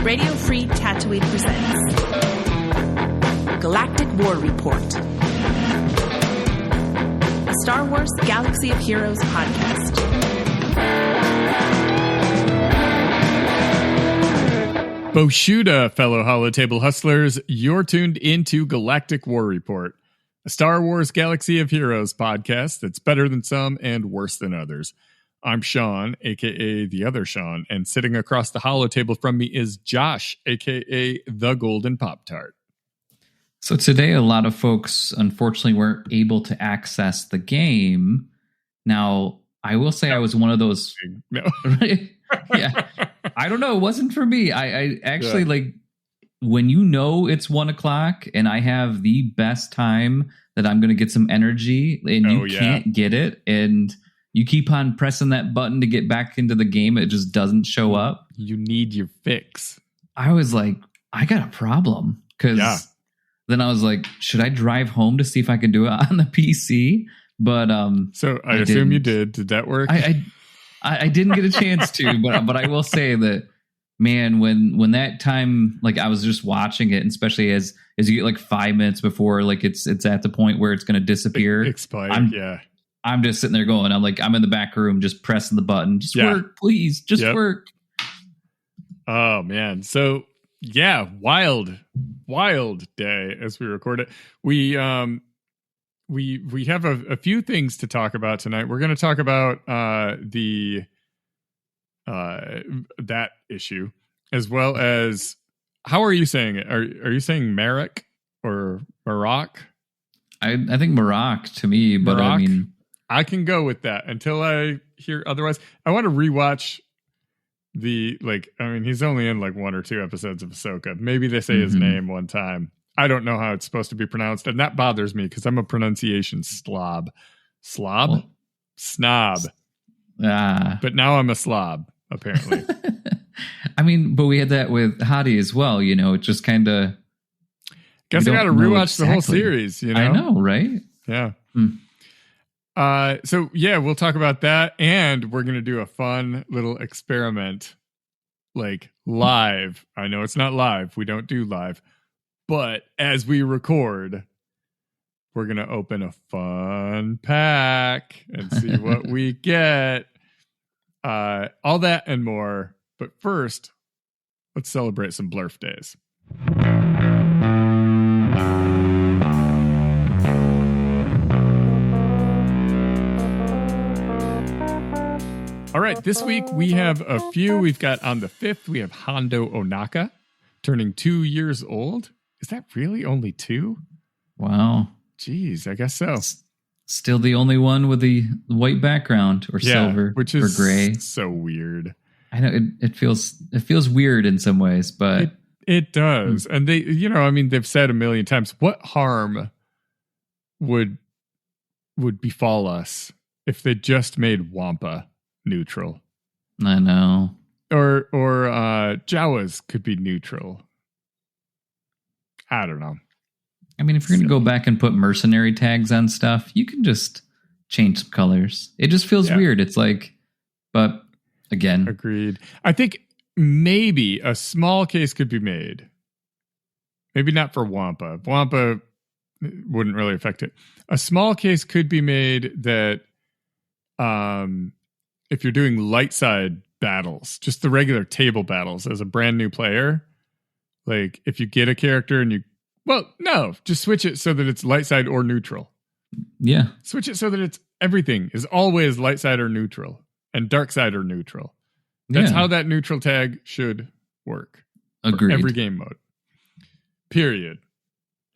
Radio Free Tatooine presents Galactic War Report, a Star Wars Galaxy of Heroes podcast. Boshuda, fellow Holotable hustlers, you're tuned into Galactic War Report, a Star Wars Galaxy of Heroes podcast that's better than some and worse than others. I'm Sean, a.k.a. the other Sean, and sitting across the holotable from me is Josh, a.k.a. the Golden Pop-Tart. So today, a lot of folks, unfortunately, weren't able to access the game. Now, I will say I was one of those... No. Yeah. I don't know. It wasn't for me. I actually, like, when you know it's 1 o'clock and I have the best time that I'm going to get some energy and you can't get it, and... you keep on pressing that button to get back into the game. It just doesn't show up. You need your fix. I was like, I got a problem. Because then I was like, should I drive home to see if I can do it on the PC? But so I assume you did. Did that work? I didn't get a chance to, but I will say that, man, when that time, like I was just watching it, and especially as you get like 5 minutes before, like it's at the point where it's going to disappear. Expire. I'm just sitting there going, I'm in the back room, just pressing the button. Just work, please. Just work. Oh, man. So, yeah, wild day as we record it. We have a few things to talk about tonight. We're going to talk about that issue, as well as, how are you saying it? Are you saying Marrok or Marrok? I think Marrok to me, but Marrok? I mean... I can go with that until I hear otherwise. I want to rewatch he's only in like 1 or 2 episodes of Ahsoka. Maybe they say his name one time. I don't know how it's supposed to be pronounced, and that bothers me because I'm a pronunciation slob. Slob? Snob. But now I'm a slob, apparently. I mean, but we had that with Hadi as well, you know, it just kind of... Guess I got to rewatch the whole series, you know? I know, right? Yeah. We'll talk about that, and we're going to do a fun little experiment, like live. I know it's not live. We don't do live, but as we record, we're going to open a fun pack and see what we get. All that and more. But first, let's celebrate some Blurf days. All right, this week we have a few. We've got on the 5th, we have Hondo Ohnaka turning 2 years old. Is that really only 2? Wow. Jeez, I guess so. Still the only one with the white background or silver, which is or gray. So weird. I know it feels weird in some ways, but it does. And they, they've said a million times, what harm would befall us if they just made Wampa neutral? I know. Or Jawas could be neutral. I don't know. I mean, if you're going to go back and put mercenary tags on stuff, you can just change some colors. It just feels weird. It's like, but again. Agreed. I think maybe a small case could be made. Maybe not for Wampa. Wampa wouldn't really affect it. A small case could be made that if you're doing light side battles, just the regular table battles as a brand new player, like if you get a character and just switch it so that it's light side or neutral. Yeah. Switch it so that it's everything is always light side or neutral and dark side or neutral. That's how that neutral tag should work. Agreed. For every game mode. Period.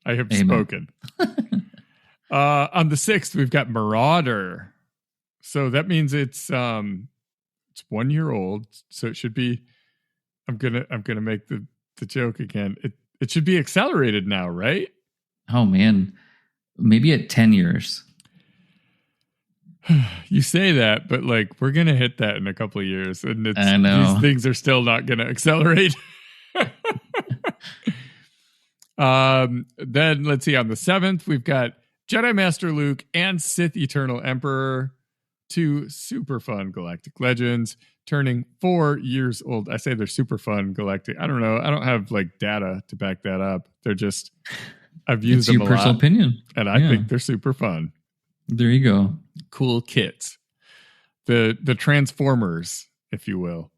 I have spoken. On the 6th, we've got Marauder. So that means it's 1 year old. So it should be. I'm gonna make the joke again. It should be accelerated now, right? Oh man, maybe at 10 years. You say that, but like we're gonna hit that in a couple of years, and I know these things are still not gonna accelerate. Then let's see. On the 7th, we've got Jedi Master Luke and Sith Eternal Emperor. 2 super fun Galactic Legends. turning 4 years old. I say they're super fun, Galactic. I don't know. I don't have like data to back that up. They're just, I've used them a lot. It's your personal opinion. And I think they're super fun. There you go. Cool kits. The Transformers, if you will.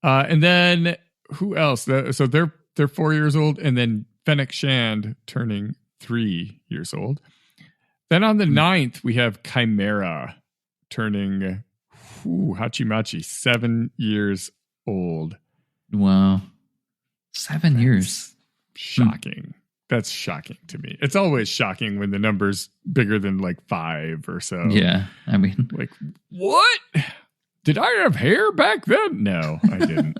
And then who else? So they're 4 years old, and then Fennec Shand turning 3 years old. Then on the 9th, we have Chimera turning Hachimachi, 7 years old. Wow. 7 years. Shocking. That's shocking to me. It's always shocking when the number's bigger than like 5 or so. Yeah. I mean, like, what? Did I have hair back then? No, I didn't.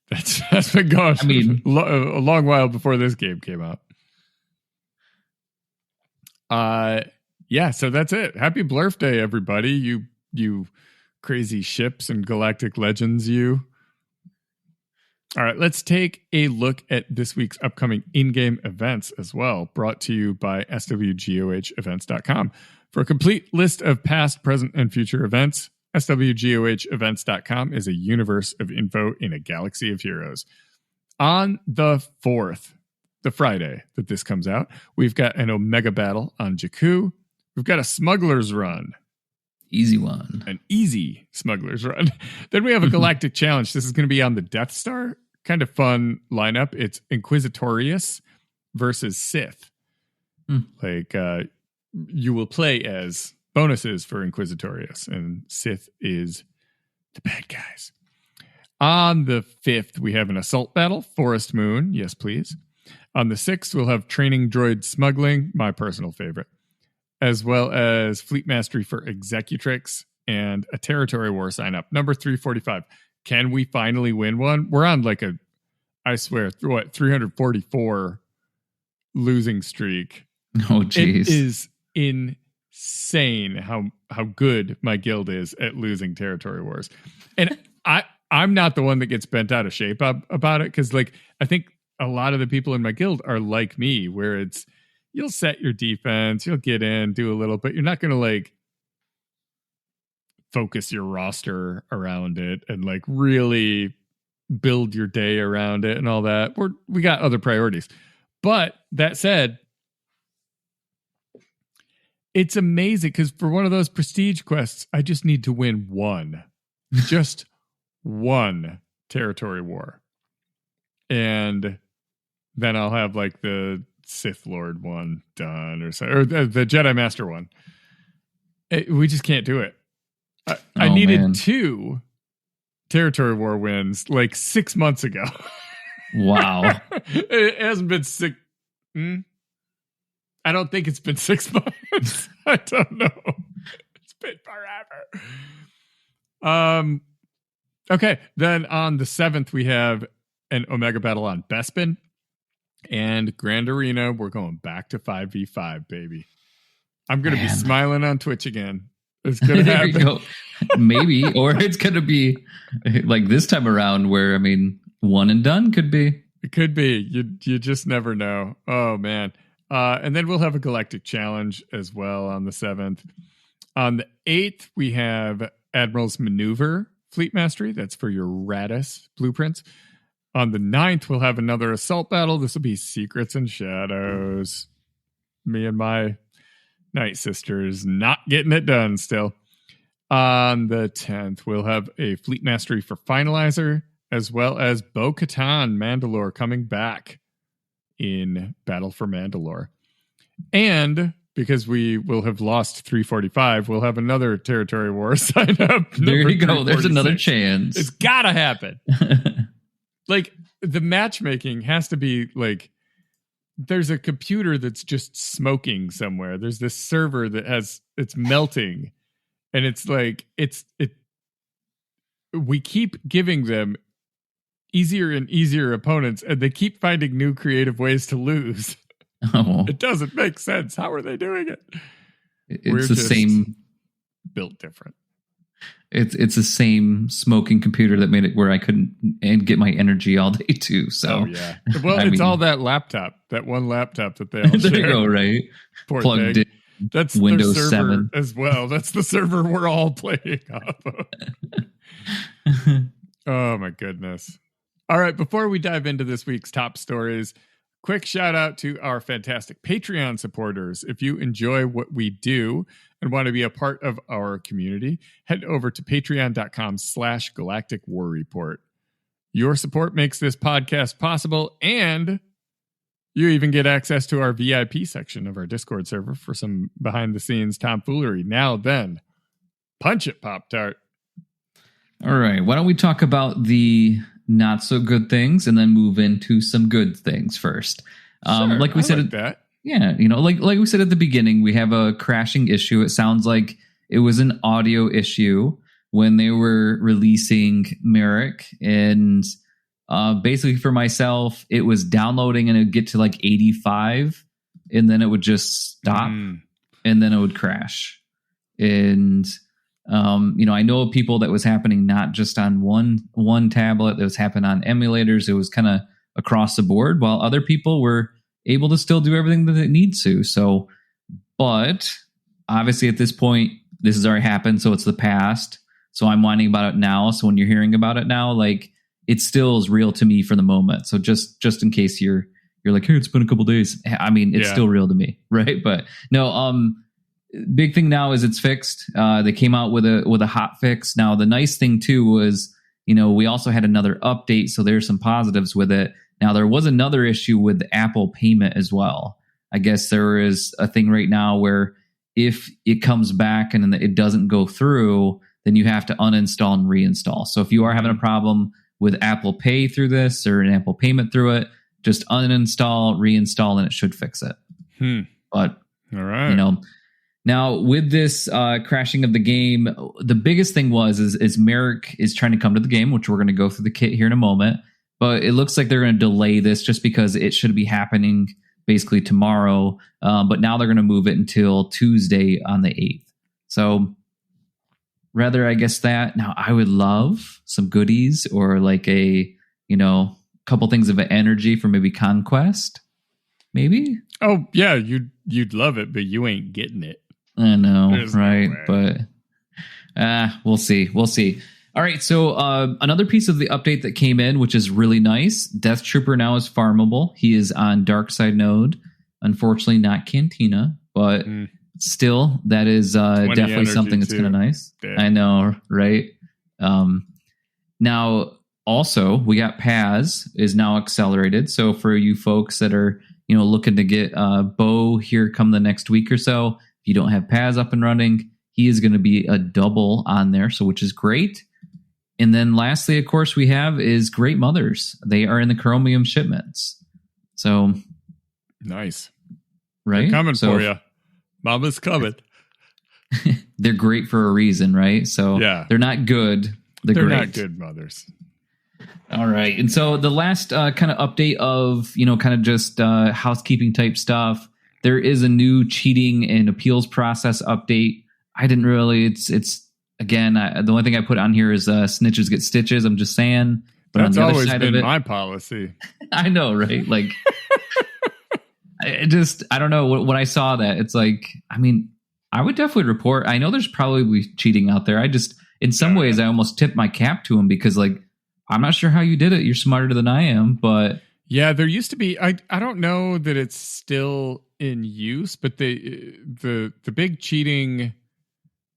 That's been gone. I mean, a long while before this game came out. Yeah, so that's it. Happy Blurf Day, everybody. You crazy ships and galactic legends, you. All right, let's take a look at this week's upcoming in-game events as well, brought to you by swgohevents.com. For a complete list of past, present, and future events, swgohevents.com is a universe of info in a galaxy of heroes. On the 4th, the Friday that this comes out, we've got an Omega battle on Jakku. We've got a Smuggler's Run. Easy one. An easy Smuggler's Run. Then we have a Galactic Challenge. This is going to be on the Death Star. Kind of fun lineup. It's Inquisitorius versus Sith. Like, you will play as bonuses for Inquisitorius, and Sith is the bad guys. On the 5th, we have an assault battle, Forest Moon. Yes, please. On the 6th, we'll have training droid smuggling, my personal favorite, as well as fleet mastery for Executrix and a territory war sign up. Number 345. Can we finally win one? We're on like I swear, 344 losing streak. Oh, geez. It is insane how good my guild is at losing territory wars. And I'm not the one that gets bent out of shape about it, because like I think a lot of the people in my guild are like me, where it's you'll set your defense, you'll get in, do a little, but you're not going to like focus your roster around it and like really build your day around it and all that. We got other priorities. But that said, it's amazing because for one of those prestige quests, I just need to win one. Just one territory war. And then I'll have like the Sith Lord one done or the Jedi Master one. We just can't do it. I needed 2 territory war wins like 6 months ago. Wow. It hasn't been 6. I don't think it's been 6 months. I don't know. It's been forever. Okay. Then on the 7th, we have an Omega battle on Bespin and Grand Arena. We're going back to 5v5, baby. I'm going to be smiling on Twitch again. It's going to happen. Go. Maybe, or it's going to be like this time around where, I mean, one and done could be. It could be. You just never know. Oh, man. And then we'll have a Galactic Challenge as well on the 7th. On the 8th, we have Admiral's Maneuver Fleet Mastery. That's for your Radis blueprints. On the 9th, we'll have another Assault Battle. This will be Secrets and Shadows. Me and my Night Sisters not getting it done still. On the 10th, we'll have a Fleet Mastery for Finalizer, as well as Bo-Katan Mandalore coming back in Battle for Mandalore. And because we will have lost 345, we'll have another territory war sign up. There you go. There's another chance. It's gotta happen. Like, the matchmaking has to be like, there's a computer that's just smoking somewhere. There's this server that it's melting, and it's like we keep giving them easier and easier opponents, and they keep finding new creative ways to lose. Oh. It doesn't make sense. How are they doing it? It's the same built different. It's the same smoking computer that made it where I couldn't get my energy all day too. So yeah. Well, it's all that laptop, that one laptop that they all there share. You go, right? Poor Plugged thing. That's Windows their server 7 as well. That's the server we're all playing off of. Oh my goodness. All right, before we dive into this week's top stories, quick shout out to our fantastic Patreon supporters. If you enjoy what we do and want to be a part of our community, head over to patreon.com/Galactic War Report. Your support makes this podcast possible, and you even get access to our VIP section of our Discord server for some behind-the-scenes tomfoolery. Now then, punch it, Pop-Tart. All right, why don't we talk about the not so good things and then move into some good things first. Sure, like we said, that. Yeah, like we said at the beginning, we have a crashing issue. It sounds like it was an audio issue when they were releasing Marrok, and basically for myself, it was downloading and it would get to like 85, and then it would just stop, and then it would crash. And I know of people that was happening not just on one tablet, that was happening on emulators. It was kind of across the board, while other people were able to still do everything that it needs to. So, but obviously at this point, this has already happened, so it's the past. So I'm whining about it now. So when you're hearing about it now, like, it still is real to me for the moment. So just in case you're like, hey, it's been a couple days. I mean, it's still real to me, right? But no, big thing now is it's fixed. They came out with a hot fix. Now the nice thing too was, we also had another update, so there's some positives with it. Now there was another issue with Apple payment as well. I guess there is a thing right now where if it comes back and it doesn't go through, then you have to uninstall and reinstall. So if you are having a problem with Apple Pay through this or an Apple payment through it, just uninstall, reinstall, and it should fix it. But all right, now with this crashing of the game, the biggest thing is Marrok is trying to come to the game, which we're going to go through the kit here in a moment. But it looks like they're going to delay this just because it should be happening basically tomorrow. But now they're going to move it until Tuesday on the 8th. So rather, I guess that. Now, I would love some goodies or like a, couple things of energy for maybe Conquest. Maybe? Oh, yeah, you'd love it, but you ain't getting it. I know, There's right? No But we'll see. All right, so another piece of the update that came in, which is really nice, Death Trooper now is farmable. He is on Dark Side node. Unfortunately, not Cantina, but still, that is definitely something that's kind of nice. Damn. I know, right? Now, also, we got Paz is now accelerated. So for you folks that are looking to get Bo here come the next week or so, if you don't have Paz up and running, he is going to be a double on there, so which is great. And then lastly, of course, we have is Great Mothers. They are in the Chromium shipments. So nice. Right? They're coming for you. Mama's coming. They're great for a reason, right? So yeah. They're not good. They're great. Not good mothers. All right. And so the last kind of update of, kind of just housekeeping type stuff. There is a new cheating and appeals process update. I didn't really, it's again, the only thing I put on here is snitches get stitches. I'm just saying. But that's on the always other side been of it, my policy. I know, right? Like, I don't know. When I saw that, it's like, I mean, I would definitely report. I know there's probably cheating out there. In some ways, I almost tip my cap to him because, like, I'm not sure how you did it. You're smarter than I am, but yeah, there used to be. I don't know that it's still in use, but the big cheating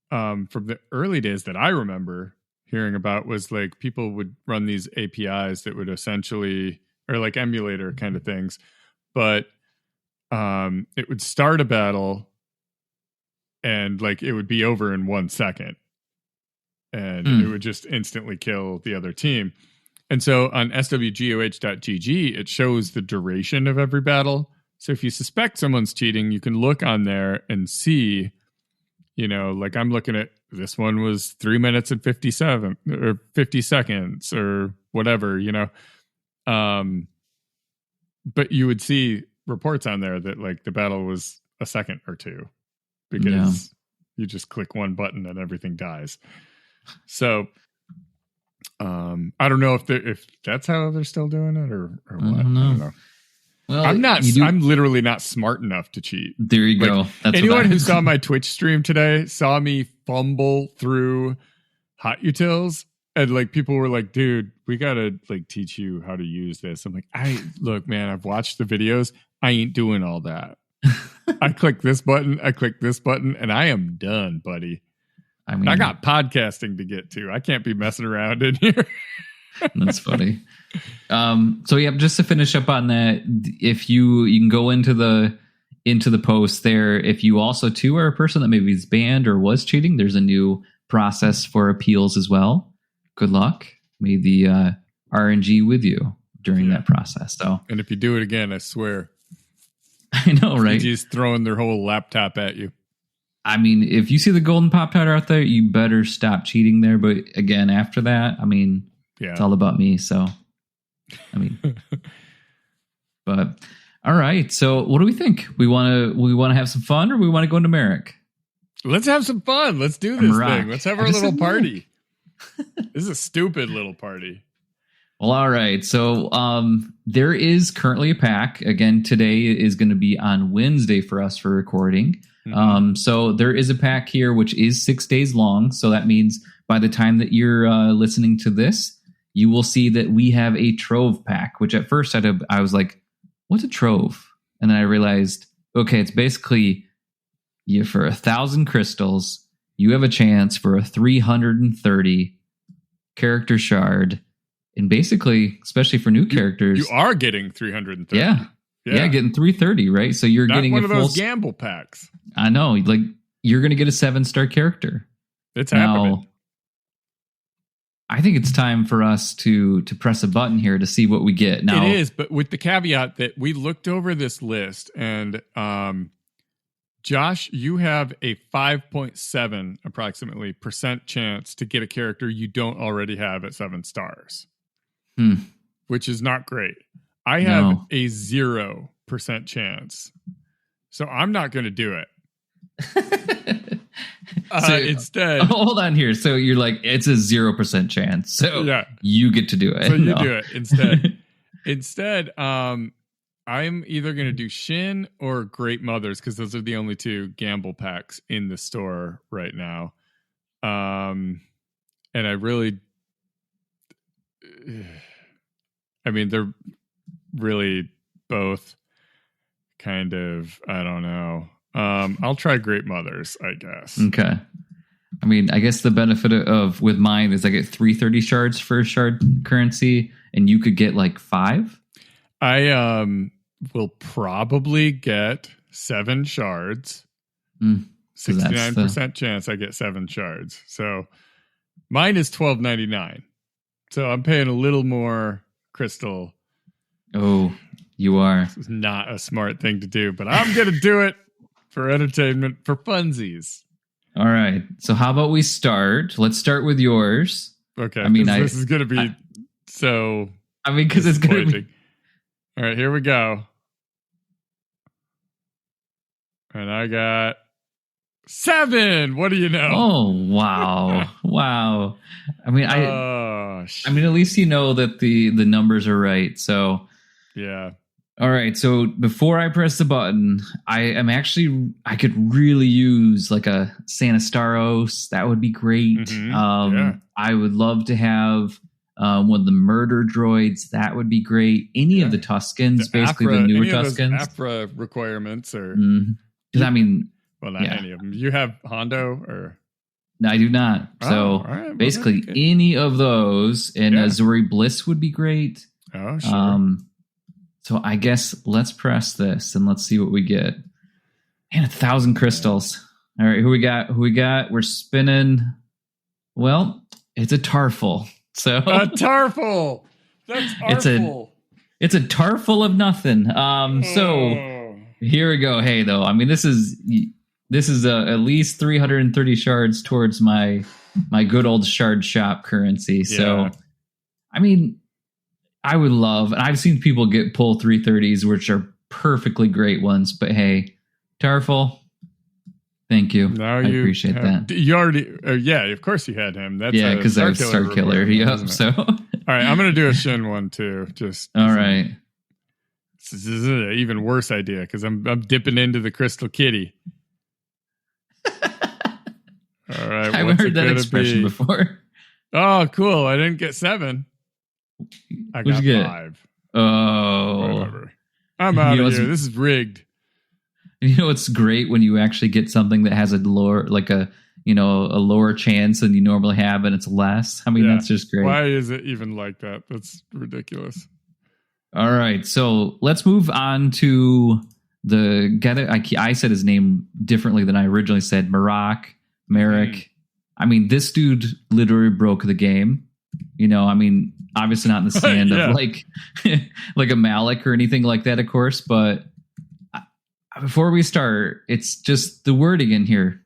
from the early days that I remember hearing about was like people would run these APIs that would essentially, or like emulator kind of things, but it would start a battle and like it would be over in 1 second and it would just instantly kill the other team. And so on swgoh.gg, it shows the duration of every battle. So if you suspect someone's cheating, you can look on there and see, like I'm looking at this one was 3 minutes and 57 or 50 seconds or whatever, but you would see reports on there that like the battle was a second or two because you just click one button and everything dies. So I don't know if that's how they're still doing it or what. I don't know. Well, I'm literally not smart enough to cheat. There you go. That's anyone who saw my Twitch stream today saw me fumble through hot utils, and like people were like, "Dude, we gotta like teach you how to use this." I'm like, look, man, I've watched the videos. I ain't doing all that. I click this button, and I am done, buddy. I mean, I got podcasting to get to. I can't be messing around in here. That's funny. So yeah, just to finish up on that, if you can go into the post there. If you also too are a person that maybe is banned or was cheating, there's a new process for appeals as well. Good luck. May the RNG with you during that process. So, and if you do it again, I swear, I know, right? He's throwing their whole laptop at you. I mean, if you see the golden Pop-Tart out there, you better stop cheating there. But again, after that, I mean, it's all about me. So, I mean, but all right. So, what do we think? We want to have some fun, or we want to go into Marrok? Let's have some fun. Let's do this thing. Let's have our little party. This is a stupid little party. Well, all right. So there is currently a pack. Again, today is going to be on Wednesday for us for recording. Mm-hmm. So there is a pack here, which is 6 days long. So that means by the time that you're listening to this, you will see that we have a trove pack, which at first I was like, what's a trove? And then I realized, okay, it's basically for 1,000 crystals, you have a chance for a 330 character shard. And basically, especially for new characters, you are getting 330. Yeah, getting 330, right? So you're getting one of those gamble packs. I know, like you're going to get a 7-star character. It's happening. I think it's time for us to press a button here to see what we get. Now, it is, but with the caveat that we looked over this list, and Josh, you have a 5.7 approximately % chance to get a character you don't already have at 7 stars. Which is not great. I have a 0% chance. So I'm not going to do it. Instead, hold on here. So you're like, it's a 0% chance. So you get to do it. So you do it instead. Instead, I'm either going to do Shin or Great Mothers, because those are the only 2 gamble packs in the store right now. And I really, I mean, they're really both kind of, I don't know. I'll try Great Mothers, I guess. Okay. I mean, I guess the benefit of with mine is I get 330 shards for shard currency, and you could get like 5. I will probably get 7 shards. 69% chance I get 7 shards. So mine is $12.99. So I'm paying a little more crystal. Oh, you are. This is not a smart thing to do, but I'm going to do it for entertainment, for funsies. All right. So how about we start? Let's start with yours. Okay. I mean, this is going to be so. I mean, because it's going to be. All right, here we go. And I got 7. What do you know? Oh, wow. Wow. I mean, I mean, at least you know that the numbers are right. So, yeah. All right. So before I press the button, I could really use like a Sanastaros. That would be great. Mm-hmm. I would love to have one of the murder droids. That would be great. Any of the Tuscans, basically the newer Tuscans. Afra requirements or. Because I mean. Well, not any of them. You have Hondo or? No, I do not. So right. basically any of those, and Azuri Bliss would be great. Oh, sure. So I guess let's press this and let's see what we get. And 1,000 crystals. All right, who we got? We're spinning. Well, it's a Tarful. So a Tarful. That's awful. It's a Tarful of nothing. So here we go. Hey, though, I mean, this is at least 330 shards towards my good old shard shop currency. So, I mean, I would love, and I've seen people pull 330s, which are perfectly great ones. But hey, Tarful, thank you. I appreciate that. You already, of course you had him. That's because that was Star Killer. Yep. So, all right, I'm gonna do a Shin one too. Just all right. This is an even worse idea because I'm dipping into the Crystal Kitty. All right. I haven't heard that expression before. Oh, cool. I didn't get 7. I got 5. Oh. Whatever. I'm out of here. This is rigged. You know, it's great when you actually get something that has a lower, like a lower chance than you normally have, and it's less. I mean, that's just great. Why is it even like that? That's ridiculous. All right. So let's move on to I said his name differently than I originally said. Marrok. I mean, this dude literally broke the game. You know, I mean, obviously not in the stand of like a Malik or anything like that, of course. But before we start, it's just the wording in here.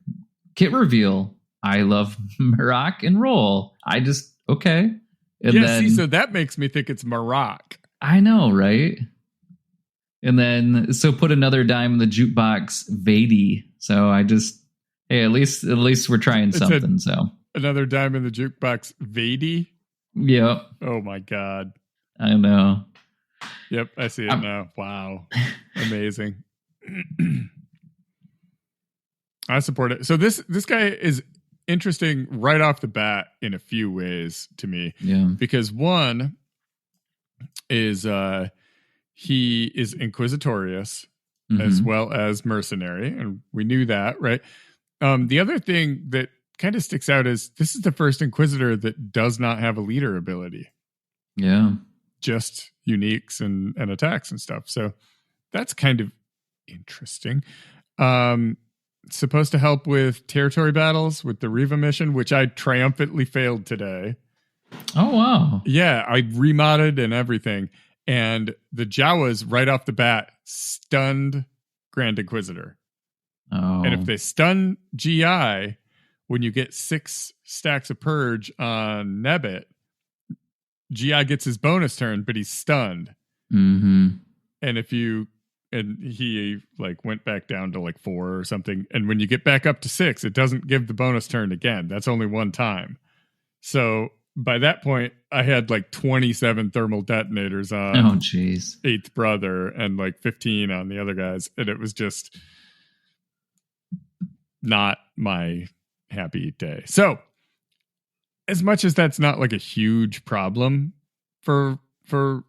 Kit reveal. I love Marrok and roll. Okay. And then, so that makes me think it's Marrok. I know, right? And then, so put another dime in the jukebox, Vady. So hey, at least we're trying something. So another dime in the jukebox, Vady. Yep. Oh my God. I know. Yep, I see it now. Wow, amazing. I support it. So this guy is interesting right off the bat in a few ways to me. Yeah. Because one is he is inquisitorious as well as mercenary, and we knew that, right? The other thing that kind of sticks out is this is the first Inquisitor that does not have a leader ability. Yeah. Just uniques and attacks and stuff. So that's kind of interesting. It's supposed to help with territory battles with the Riva mission, which I triumphantly failed today. Oh, wow. Yeah, I remodded and everything. And the Jawas right off the bat stunned Grand Inquisitor. Oh. And if they stun GI, when you get 6 stacks of Purge on Nebbit, GI gets his bonus turn, but he's stunned. Mm-hmm. And he like went back down to like 4 or something. And when you get back up to 6, it doesn't give the bonus turn again. That's only one time. So by that point, I had like 27 thermal detonators on 8th Brother and like 15 on the other guys. And it was just not my happy day. So as much as that's not like a huge problem for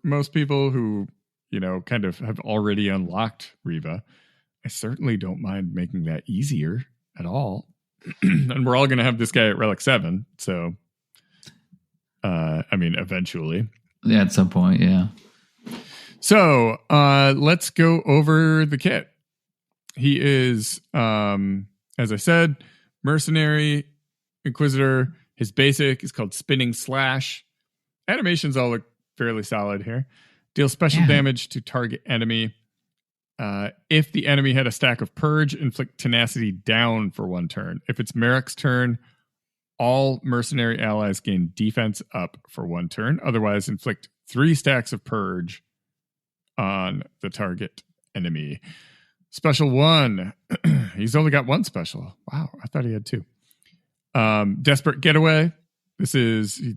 most people who, you know, kind of have already unlocked Riva, I certainly don't mind making that easier at all. And we're all going to have this guy at Relic 7. So, I mean, eventually. Yeah, at some point, yeah. So, let's go over the kit. He is, as I said, mercenary, Inquisitor. His basic is called Spinning Slash. Animations all look fairly solid here. Deal special damage to target enemy. If the enemy had a stack of Purge, inflict tenacity down for 1 turn. If it's Marrok's turn, all mercenary allies gain defense up for 1 turn. Otherwise, inflict 3 stacks of Purge on the target enemy. Special 1. He's only got 1 special. Wow, I thought he had 2. Desperate Getaway. He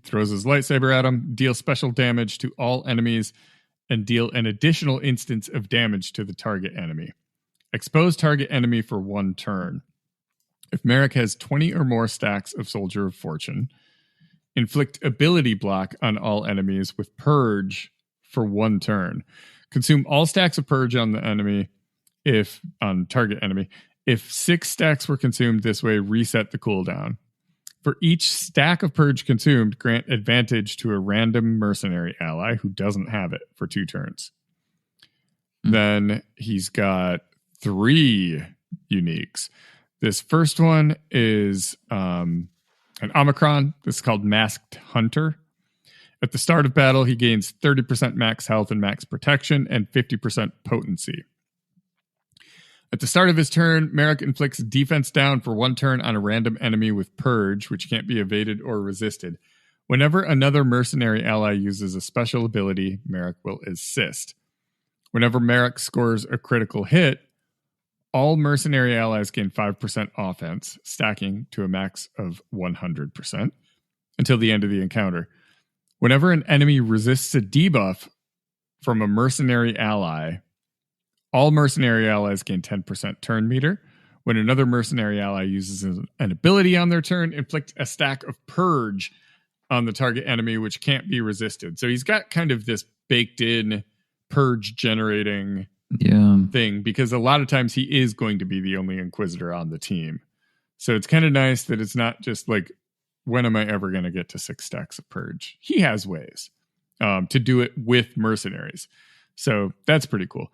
throws his lightsaber at him. Deal special damage to all enemies and deal an additional instance of damage to the target enemy. Expose target enemy for 1 turn. If Marrok has 20 or more stacks of Soldier of Fortune, inflict ability block on all enemies with Purge for 1 turn. Consume all stacks of Purge on the enemy on target enemy. If 6 stacks were consumed this way, reset the cooldown. For each stack of Purge consumed, grant advantage to a random mercenary ally who doesn't have it for 2 turns. Then he's got 3 uniques. This first one is an Omicron. This is called Masked Hunter. At the start of battle, he gains 30% max health and max protection and 50% potency. At the start of his turn, Marrok inflicts defense down for 1 turn on a random enemy with Purge, which can't be evaded or resisted. Whenever another mercenary ally uses a special ability, Marrok will assist. Whenever Marrok scores a critical hit, all mercenary allies gain 5% offense, stacking to a max of 100% until the end of the encounter. Whenever an enemy resists a debuff, from a mercenary ally. All mercenary allies gain 10% turn meter. When another mercenary ally uses an ability on their turn, inflict a stack of purge on the target enemy, which can't be resisted. So he's got kind of this baked in purge generating thing, because a lot of times he is going to be the only Inquisitor on the team. So it's kind of nice that it's not just like, when am I ever going to get to 6 stacks of purge? He has ways to do it with mercenaries. So that's pretty cool.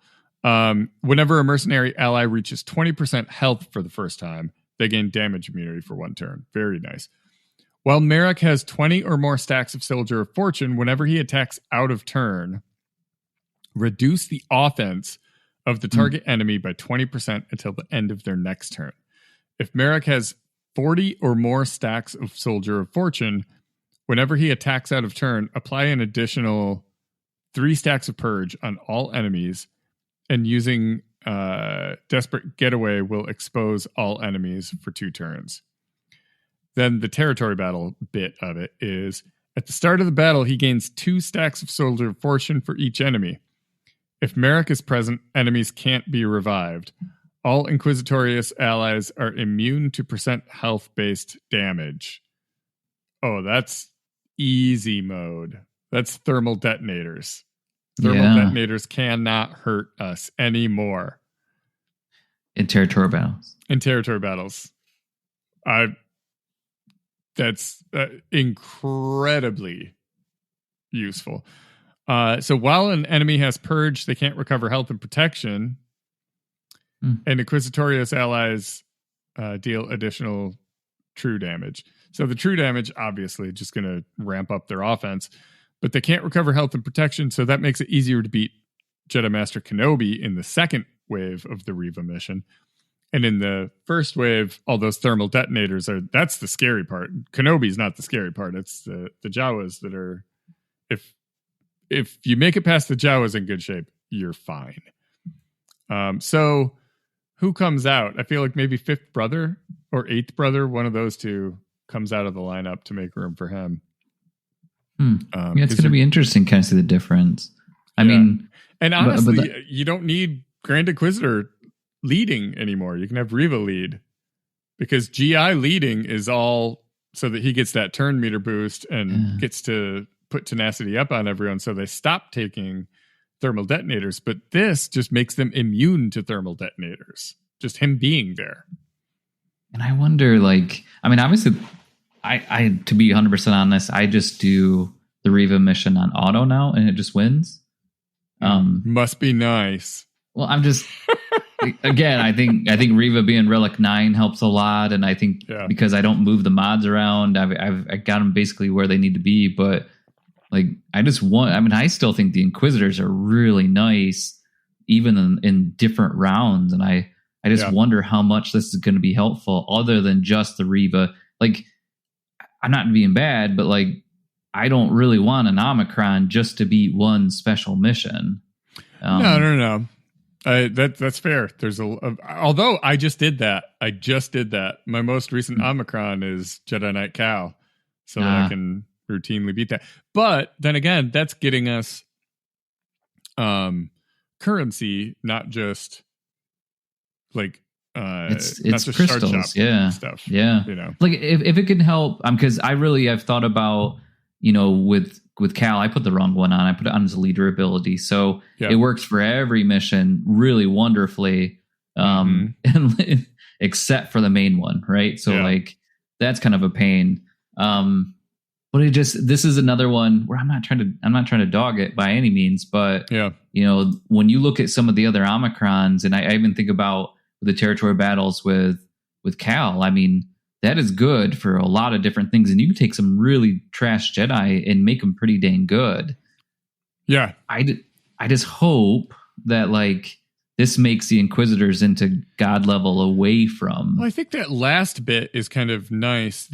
Whenever a mercenary ally reaches 20% health for the first time, they gain damage immunity for 1 turn. Very nice. While Marrok has 20 or more stacks of Soldier of Fortune, whenever he attacks out of turn, reduce the offense of the target enemy by 20% until the end of their next turn. If Marrok has 40 or more stacks of Soldier of Fortune, whenever he attacks out of turn, apply an additional 3 stacks of Purge on all enemies, and using Desperate Getaway will expose all enemies for 2 turns. Then the territory battle bit of it is, at the start of the battle, he gains 2 stacks of Soldier of Fortune for each enemy. If Marrok is present, enemies can't be revived. All Inquisitorious allies are immune to % health-based damage. Oh, that's easy mode. That's thermal detonators. Thermal detonators cannot hurt us anymore. In territory battles. That's incredibly useful. So while an enemy has purge, they can't recover health and protection. And Inquisitorious allies deal additional true damage. So the true damage, obviously, just going to ramp up their offense. But they can't recover health and protection, so that makes it easier to beat Jedi Master Kenobi in the second wave of the Reva mission. And in the first wave, all those thermal detonators that's the scary part. Kenobi's not the scary part. It's the Jawas that are, if you make it past the Jawas in good shape, you're fine. So who comes out? I feel like maybe 5th brother or 8th brother, one of those two comes out of the lineup to make room for him. It's going to be interesting kind of see the difference. I mean, and honestly, you don't need Grand Inquisitor leading anymore. You can have Reva lead, because GI leading is all so that he gets that turn meter boost and gets to put tenacity up on everyone, so they stop taking thermal detonators. But this just makes them immune to thermal detonators, just him being there. And I wonder, obviously, I to be 100% honest, I just do the Reva mission on auto now, and it just wins. Must be nice. Well, I'm just again, I think Reva being Relic 9 helps a lot, and I think because I don't move the mods around, I got them basically where they need to be. But I still think the Inquisitors are really nice, even in different rounds, and I just wonder how much this is going to be helpful, other than just the Reva. I'm not being bad, but I don't really want an Omicron just to beat one special mission. No. That's fair. There's although I just did that. My most recent Omicron is Jedi Knight Cal, so that I can routinely beat that. But then again, that's getting us currency, not just it's crystals, stuff. Yeah, if it can help, because I've thought about, with Cal, I put the wrong one on. I put it on as a leader ability, so it works for every mission really wonderfully, and except for the main one, right? So that's kind of a pain. But this is another one where I'm not trying to dog it by any means, but when you look at some of the other Omicrons, and I even think about the territory battles with Cal, I mean, that is good for a lot of different things, and you can take some really trash Jedi and make them pretty dang good. Yeah, I just hope that this makes the Inquisitors into God level away from. Well, I think that last bit is kind of nice.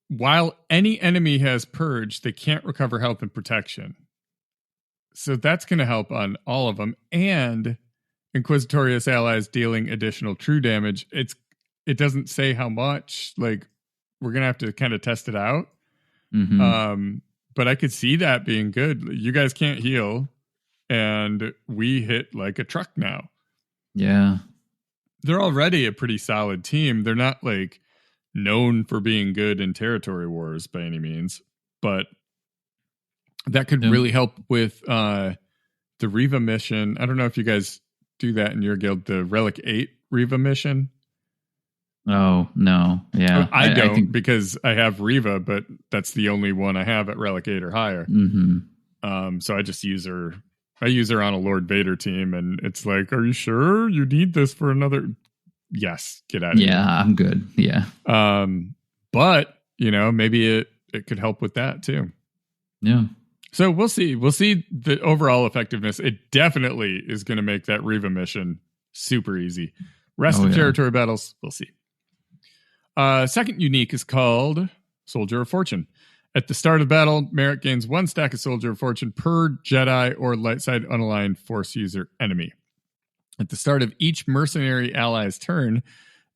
While any enemy has purge, they can't recover health and protection. So that's going to help on all of them, and Inquisitorious allies dealing additional true damage. It doesn't say how much. We're gonna have to kind of test it out. but I could see that being good. You guys can't heal, and we hit like a truck now. Yeah. They're already a pretty solid team. They're not like known for being good in territory wars by any means, but that could really help with the Riva mission. I don't know if you guys do that in your guild, the Relic 8 Riva mission. Oh, no. Yeah. I don't because I have Riva, but that's the only one I have at Relic 8 or higher. So I just use her. I use her on a Lord Vader team, and it's like, are you sure you need this for another? Yes, get out of here. Yeah, I'm good. Yeah. But, maybe it could help with that too. Yeah. So we'll see. We'll see the overall effectiveness. It definitely is going to make that Riva mission super easy. Rest of territory battles, we'll see. Second unique is called Soldier of Fortune. At the start of battle, Marrok gains 1 stack of Soldier of Fortune per Jedi or light side unaligned Force user enemy. At the start of each mercenary ally's turn,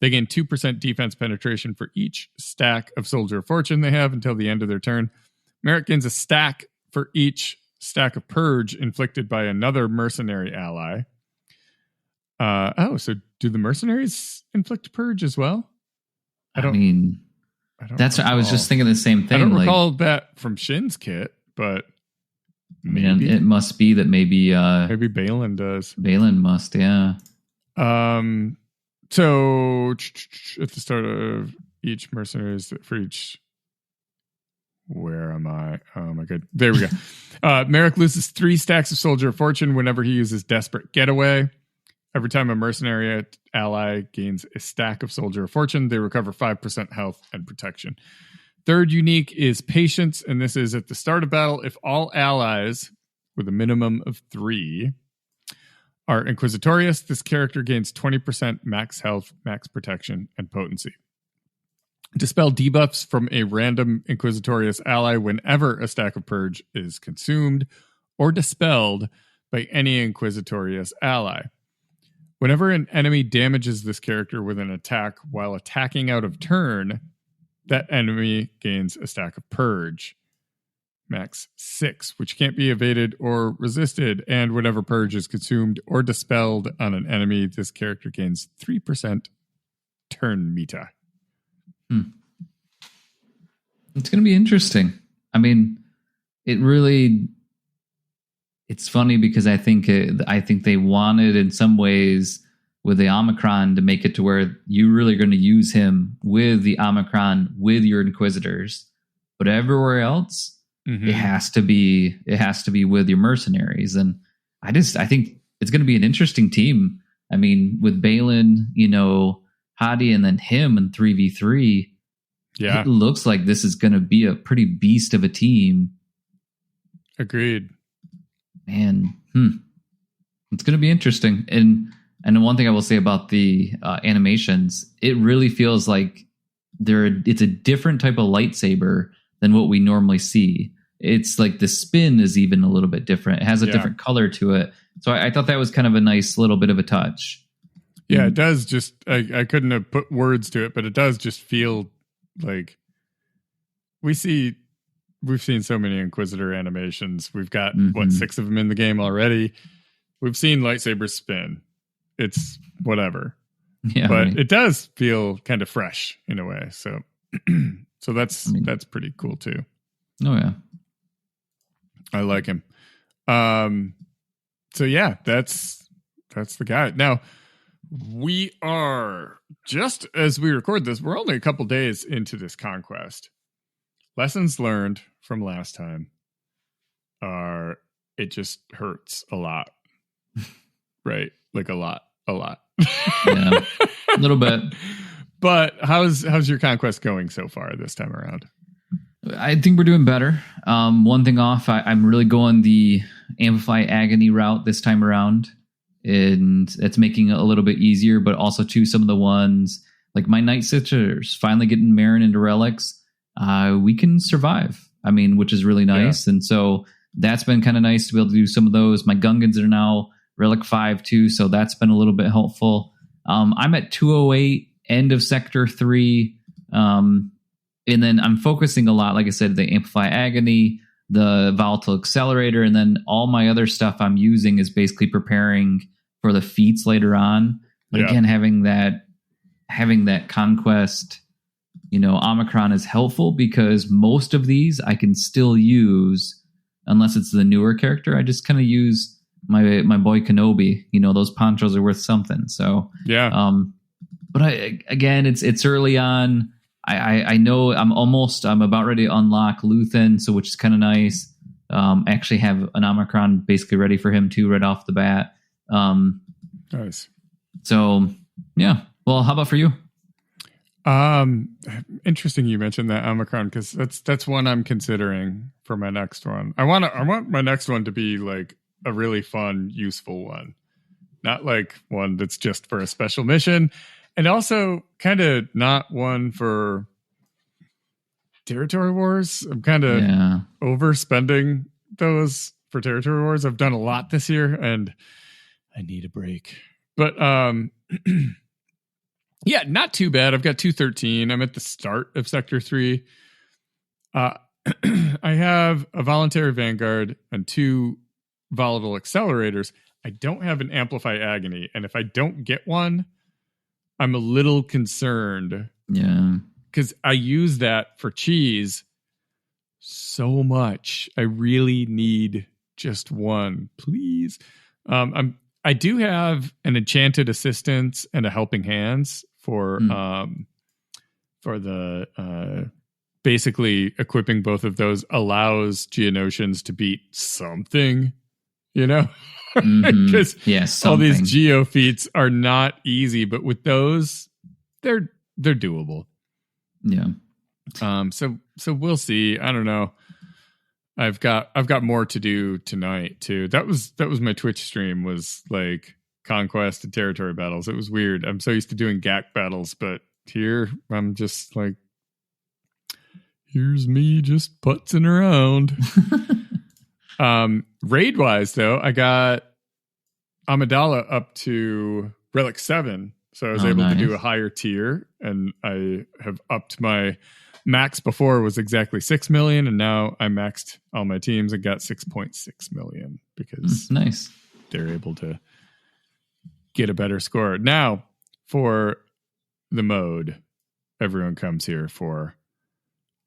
they gain 2% defense penetration for each stack of Soldier of Fortune they have until the end of their turn. Marrok gains a stack for each stack of Purge inflicted by another mercenary ally. So do the mercenaries inflict Purge as well? I was just thinking the same thing. I don't recall that from Shin's kit, but maybe it must be that maybe Balin does. Balin must, yeah. So at the start of each mercenaries for each. Where am I? Oh my god! There we go. Marrok loses 3 stacks of Soldier of Fortune whenever he uses Desperate Getaway. Every time a mercenary ally gains a stack of Soldier of Fortune, they recover 5% health and protection. Third unique is Patience, and this is at the start of battle. If all allies with a minimum of 3 are Inquisitorious, this character gains 20% max health, max protection, and potency. Dispel debuffs from a random Inquisitorious ally whenever a stack of Purge is consumed or dispelled by any Inquisitorious ally. Whenever an enemy damages this character with an attack while attacking out of turn, that enemy gains a stack of Purge. Max 6, which can't be evaded or resisted, and whenever Purge is consumed or dispelled on an enemy, this character gains 3% turn meta. It's going to be interesting. I mean, it's funny because I think they wanted in some ways with the Omicron to make it to where you really going to use him with the Omicron with your Inquisitors, but everywhere else it has to be with your mercenaries. And I think it's going to be an interesting team. I mean, with Balin, Hadi, and then him in 3v3. Yeah, it looks like this is going to be a pretty beast of a team. Agreed. Man, it's going to be interesting. And the one thing I will say about the animations, it really feels like it's a different type of lightsaber than what we normally see. It's like the spin is even a little bit different. It has a different color to it. So I thought that was kind of a nice little bit of a touch. Yeah, it does just, I couldn't have put words to it, but it does just feel like we've seen so many Inquisitor animations. We've got 6 of them in the game already. We've seen lightsabers spin. It's whatever. Yeah, but it does feel kind of fresh in a way. So that's pretty cool too. Oh yeah. I like him. So yeah, that's the guy. Now, we are, just as we record this, we're only a couple days into this conquest. Lessons learned from last time are it just hurts a lot. Right? Like a lot. Yeah, a little bit. But how's your conquest going so far this time around? I think we're doing better. One thing off, I'm really going the Amplify Agony route this time around. And it's making it a little bit easier, but also too, some of the ones like my Night Sisters finally getting Marin into relics, we can survive. I mean, which is really nice. Yeah. And so that's been kind of nice to be able to do some of those. My Gungans are now Relic 5 too, so that's been a little bit helpful. I'm at 208, end of Sector 3. And then I'm focusing a lot, like I said, the Amplify Agony, the volatile accelerator, and then all my other stuff I'm using is basically preparing for the feats later on. But again, having that conquest, Omicron is helpful because most of these I can still use unless it's the newer character. I just kind of use my boy Kenobi. Those ponchos are worth something. So but it's early on. I know I'm about ready to unlock Luthen, so which is kind of nice. Actually have an Omicron basically ready for him too right off the bat. Nice. So yeah. Well, how about for you? Interesting you mentioned that Omicron, because that's one I'm considering for my next one. I want my next one to be like a really fun, useful one, not like one that's just for a special mission, and also kind of not one for territory wars. I'm kind of overspending those for territory wars. I've done a lot this year, and I need a break. But yeah, not too bad. I've got 213. I'm at the start of Sector 3. I have a voluntary vanguard and 2 volatile accelerators. I don't have an amplify agony, and if I don't get one, I'm a little concerned. Yeah, because I use that for cheese so much. I really need just one, please. I do have an enchanted assistance and a helping hands for the basically equipping both of those allows Geonosians to beat something, because all these Geo feats are not easy, but with those, they're doable. Yeah. So we'll see. I don't know. I've got more to do tonight too. That was my Twitch stream, was like conquest and territory battles. It was weird. I'm so used to doing GAC battles, but here I'm just like, here's me just putzing around. Raid wise though, I got Amidala up to Relic 7. So I was able to do a higher tier, and I have upped my max. Before was exactly 6 million, and now I maxed all my teams and got 6.6 million because nice. They're able to get a better score. Now, for the mode everyone comes here for,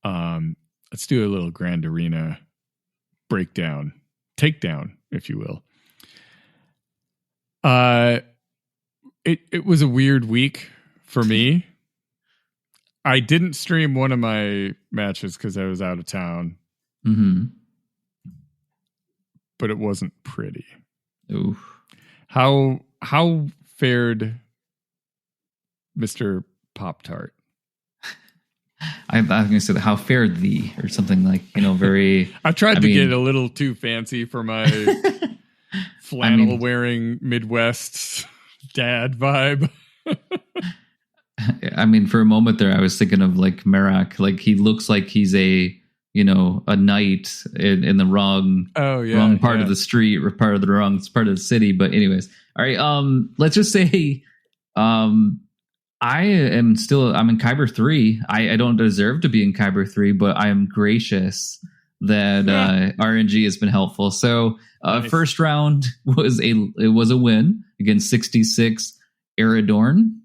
let's do a little Grand Arena breakdown, takedown, if you will. It was a weird week for me. I didn't stream one of my matches because I was out of town. Mm-hmm. But it wasn't pretty. Ooh. How fared Mr. Pop-Tart? I was going to say, how fared thee, or something like, very... I tried to get a little too fancy for my flannel-wearing Midwest dad vibe. For a moment there, I was thinking of like Marrok. Like, he looks like he's a knight in the wrong part of the street, or part of the wrong part of the city. But anyways, all right. Let's just say, I'm in Kyber 3. I don't deserve to be in Kyber 3, but I am gracious that RNG has been helpful. So nice. First round was a win against 66 Eridorn.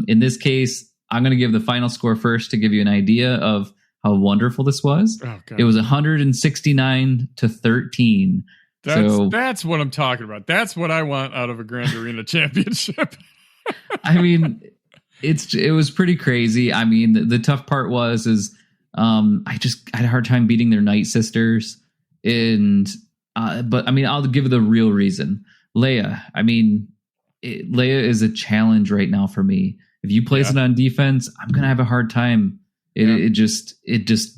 In this case, I'm going to give the final score first to give you an idea of how wonderful this was. Oh, it was 169-13. That's what I'm talking about. That's what I want out of a Grand Arena Championship. It was pretty crazy. The tough part is I just had a hard time beating their Night Sisters, but I'll give the real reason. Leia. Leia is a challenge right now for me. If you place it on defense, I'm gonna have a hard time. It just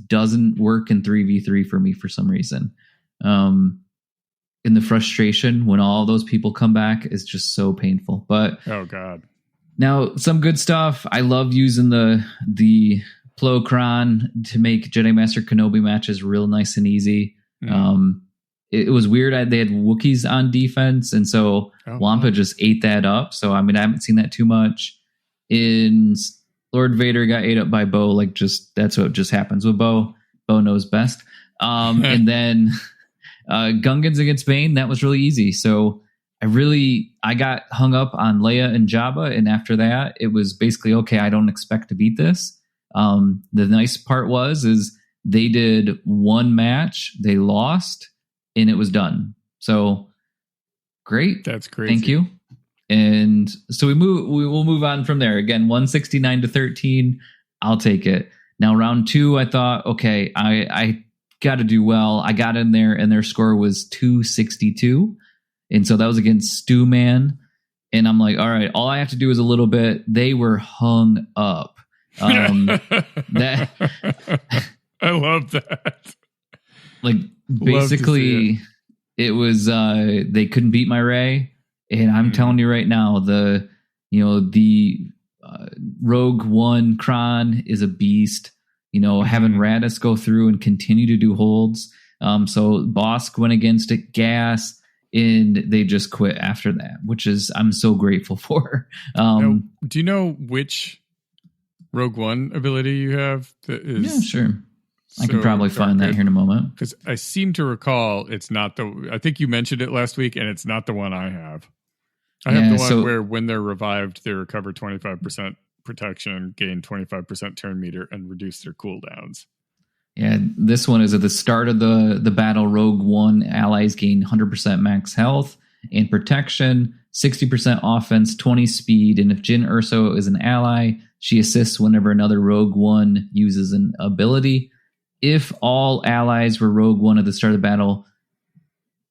doesn't work in 3v3 for me for some reason. In the frustration when all those people come back is just so painful. But oh god. Now, some good stuff. I love using the Plokron to make Jedi Master Kenobi matches real nice and easy. It was weird. They had Wookiees on defense, and so Wampa just ate that up. So, I haven't seen that too much. In Lord Vader got ate up by Bo. That's what just happens with Bo. Bo knows best. And then Gungans against Bane, that was really easy. So I got hung up on Leia and Jabba, and after that, it was basically, okay, I don't expect to beat this. The nice part is they did one match, they lost, and it was done. So great. That's crazy. Thank you. And so we will move on from there. Again, 169-13. I'll take it. Now, round 2, I thought, okay, I got to do well. I got in there, and their score was 262. And so that was against Stu Man. And I'm like, all right, all I have to do is a little bit. They were hung up. That I love that. Like, basically, it was they couldn't beat my Ray. And I'm telling you right now, the Rogue One Kron is a beast. Having Radis go through and continue to do holds. So Bosk went against it, gas, and they just quit after that, which is I'm so grateful for. Do you know which Rogue One ability you have? That is yeah, sure. I can probably find that here in a moment. Because I seem to recall it's not I think you mentioned it last week, and it's not the one I have. I have the one where when they're revived, they recover 25% protection, gain 25% turn meter, and reduce their cooldowns. Yeah, this one is at the start of the battle. Rogue One allies gain 100% max health and protection, 60% offense, 20 speed, and if Jyn Erso is an ally, she assists whenever another Rogue One uses an ability. If all allies were Rogue One at the start of the battle,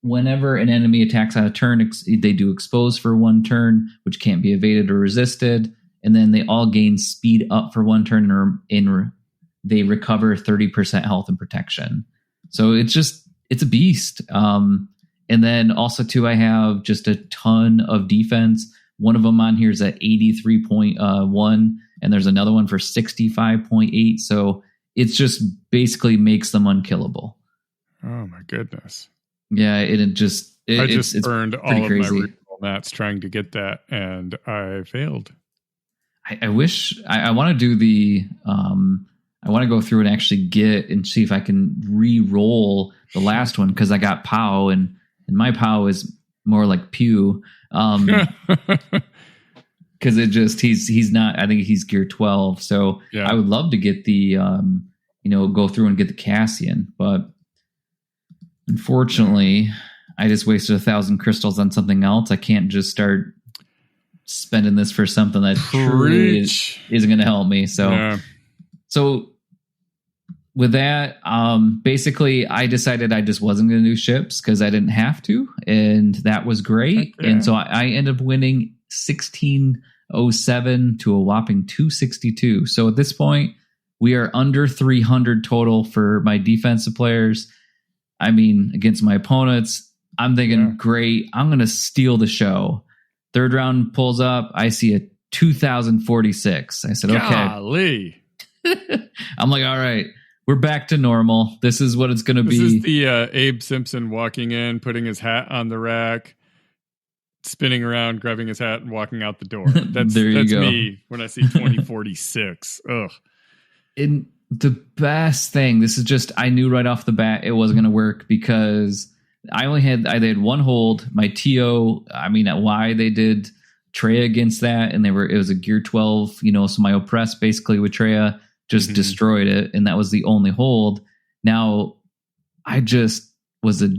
whenever an enemy attacks on a turn, they do expose for 1 turn, which can't be evaded or resisted. And then they all gain speed up for 1 turn, and they recover 30% health and protection. So it's a beast. And then also, too, I have just a ton of defense. One of them on here is at 83.1, and there's another one for 65.8. So it's just basically makes them unkillable. Oh, my goodness. Yeah, I just earned all of my reroll mats trying to get that, and I failed. I wish I want to do the I want to go through and actually get and see if I can re-roll the last one, because I got Pow, and my Pow is more like Pew. Because he's not. I think he's gear 12. So yeah. I would love to get the go through and get the Cassian, but unfortunately, I just wasted 1,000 crystals on something else. I can't just start spending this for something that truly isn't going to help me. So with that, basically, I decided I just wasn't going to do ships because I didn't have to, and that was great. Yeah. And so I ended up winning 1607 to a whopping 262. So at this point, we are under 300 total for my defensive players. I mean, against my opponents, I'm thinking, great, I'm going to steal the show. Third round pulls up. I see a 2046. I said, golly. Okay. I'm like, all right, we're back to normal. This is what it's going to be. This is the Abe Simpson walking in, putting his hat on the rack, spinning around, grabbing his hat, and walking out the door. That's me when I see 2046. Ugh. And the best thing, this is just, I knew right off the bat it wasn't going to work because I had one hold. My TO, at Y, they did Treya against that, and it was a gear 12, so my oppress basically with Treya just destroyed it, and that was the only hold. Now, I just was a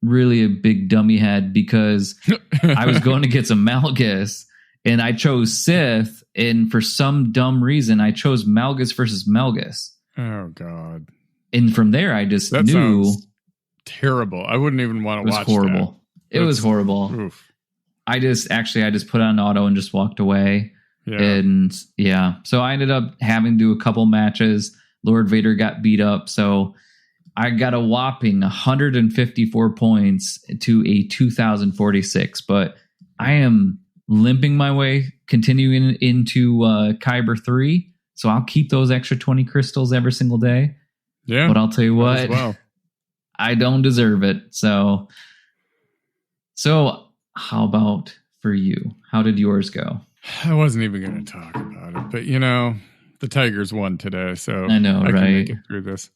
big dummy head because I was going to get some Malgus, and I chose Sith, and for some dumb reason, I chose Malgus versus Malgus. Oh, God. And from there, I just knew... terrible. I wouldn't even want to watch horrible. That. It was horrible. Oof. I just put on auto and just walked away. Yeah. And so I ended up having to do a couple matches. Lord Vader got beat up. So I got a whopping 154 points to a 2046, but I am limping my way continuing into Kyber 3. So I'll keep those extra 20 crystals every single day. Yeah. But I'll tell you what, I don't deserve it. So how about for you? How did yours go? I wasn't even going to talk about it, but the Tigers won today, so I know, I right? can make it through this.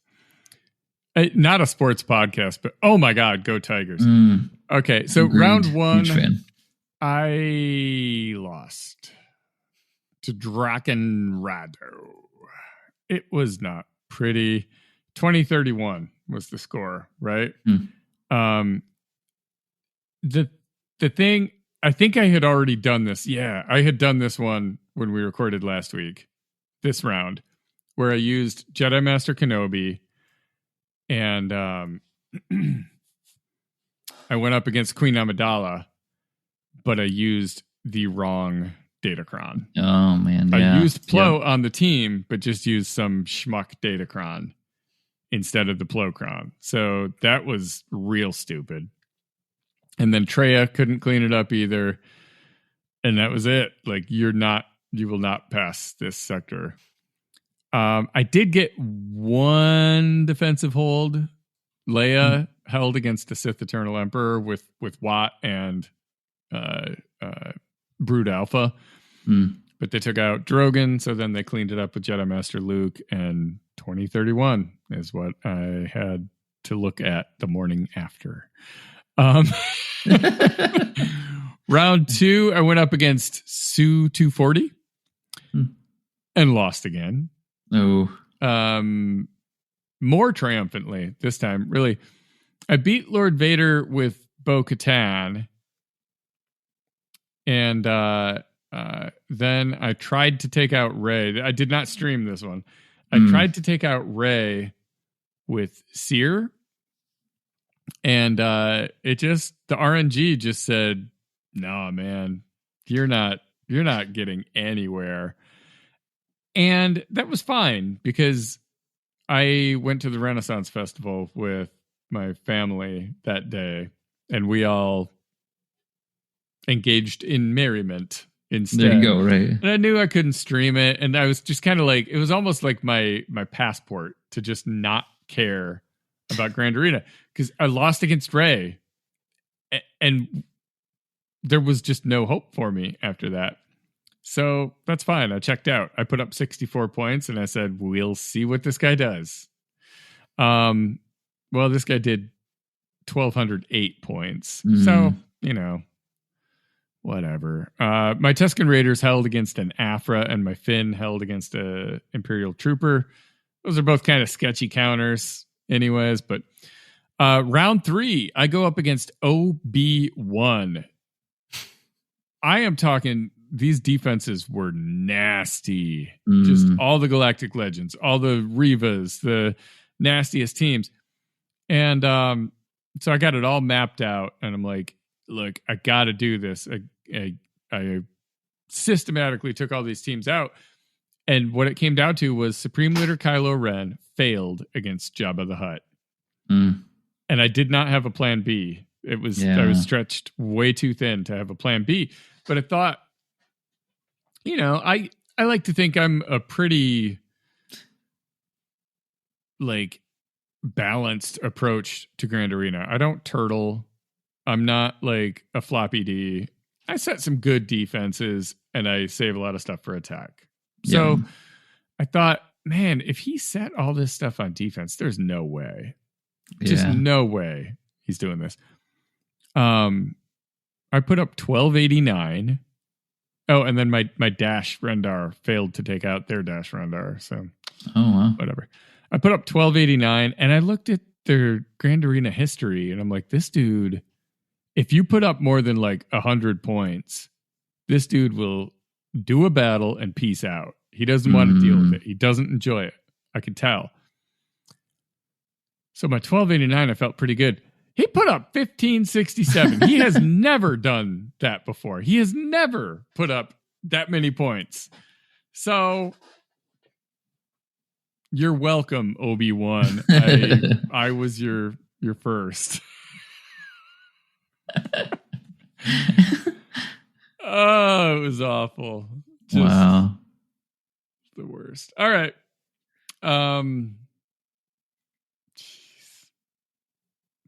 Not a sports podcast, but oh my God, go Tigers. Okay, so Agreed. round one, Huge fan. I lost to Drakenrado. It was not pretty. 20-31 was the score, right? The thing, I think I had already done this. Yeah, I had done this one when we recorded last week, this round, where I used Jedi Master Kenobi, and I went up against Queen Amidala, but I used the wrong Datacron. Oh, man. I used Plo on the team, but just used some schmuck Datacron instead of the Plocron. So that was real stupid. And then Treya couldn't clean it up either. And that was it. Like, you will not pass this sector. I did get one defensive hold. Leia held against the Sith Eternal Emperor with Watt and Brood Alpha. But they took out Drogon, so then they cleaned it up with Jedi Master Luke, and 20-31 is what I had to look at the morning after. Round two, I went up against Su 240 and lost again. Oh. More triumphantly this time, really. I beat Lord Vader with Bo-Katan, and then I tried to take out Rey. I did not stream this one. I tried to take out Rey with Seer, and the RNG just said, "No, man, you're not getting anywhere." And that was fine, because I went to the Renaissance Festival with my family that day, and we all engaged in merriment instead. There you go, right. And I knew I couldn't stream it, and I was just kind of like, it was almost like my passport to just not care about Grand Arena, because I lost against Rey, and there was just no hope for me after that. So that's fine. I checked out. I put up 64 points, and I said, we'll see what this guy does. Well, this guy did 1,208 points. So, whatever. My Tusken Raiders held against an Afra, and my Finn held against a Imperial Trooper. Those are both kind of sketchy counters anyways, but round three, I go up against OB1. I am talking, these defenses were nasty. Just all the Galactic Legends, all the Revas, the nastiest teams. And so I got it all mapped out, and I'm like, look, I got to do this. I systematically took all these teams out. And what it came down to was Supreme Leader Kylo Ren failed against Jabba the Hutt. And I did not have a plan B. I was stretched way too thin to have a plan B. But I thought, I like to think I'm a pretty balanced approach to Grand Arena. I don't turtle. I'm not like a floppy D. I set some good defenses, and I save a lot of stuff for attack. So I thought, man, if he set all this stuff on defense, there's no way. Just no way he's doing this. I put up 1289. Oh, and then my Dash Rendar failed to take out their Dash Rendar. So, whatever. I put up 1289, and I looked at their Grand Arena history, and I'm like, this dude, if you put up more than 100 points, this dude will do a battle and peace out. He doesn't want to deal with it. He doesn't enjoy it. I could tell. So my 1289, I felt pretty good. He put up 1567. He has never done that before. He has never put up that many points. So you're welcome, Obi-Wan. I was your first. Oh, it was awful. Just the worst. All right.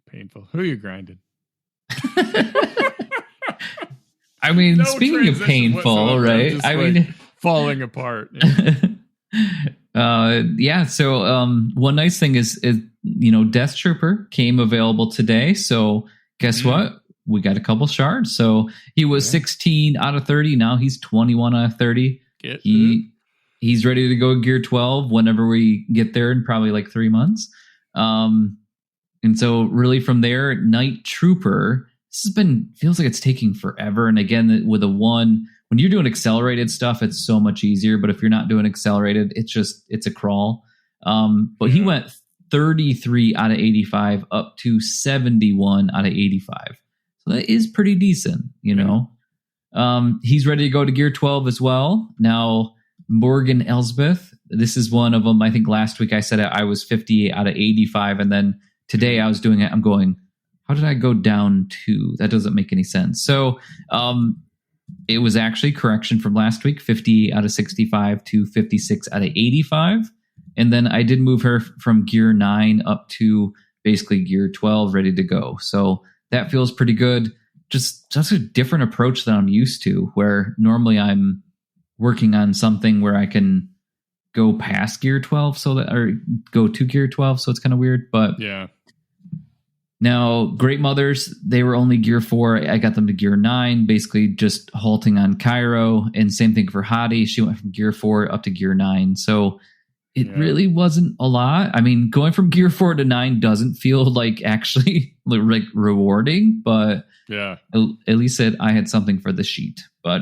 Painful. Who are you grinding? I mean, no, speaking of painful, right? I mean, falling apart. So one nice thing is Death Trooper came available today. So guess what? We got a couple shards. So he was 16 out of 30. Now he's 21 out of 30. He's ready to go gear 12 whenever we get there in probably like 3 months. And so really from there, Night Trooper, feels like it's taking forever. And again, with when you're doing accelerated stuff, it's so much easier. But if you're not doing accelerated, it's a crawl. But he went 33 out of 85 up to 71 out of 85. So that is pretty decent, know. He's ready to go to gear 12 as well. Now, Morgan Elsbeth, this is one of them. I think last week I said I was 58 out of 85. And then today I was doing it. I'm going, how did I go down to? That doesn't make any sense. So it was actually correction from last week, 58 out of 65 to 56 out of 85. And then I did move her from gear 9 up to basically gear 12, ready to go. So that feels pretty good. Just a different approach than I'm used to, where normally I'm working on something where I can go past gear 12 or go to gear 12. So it's kind of weird, but yeah. Now, Great Mothers, they were only gear 4. I got them to gear 9, basically just halting on Cairo. And same thing for Hadi. She went from gear 4 up to gear 9. So it really wasn't a lot. I mean, going from gear 4 to 9 doesn't feel like actually like rewarding, but at least I had something for the sheet. But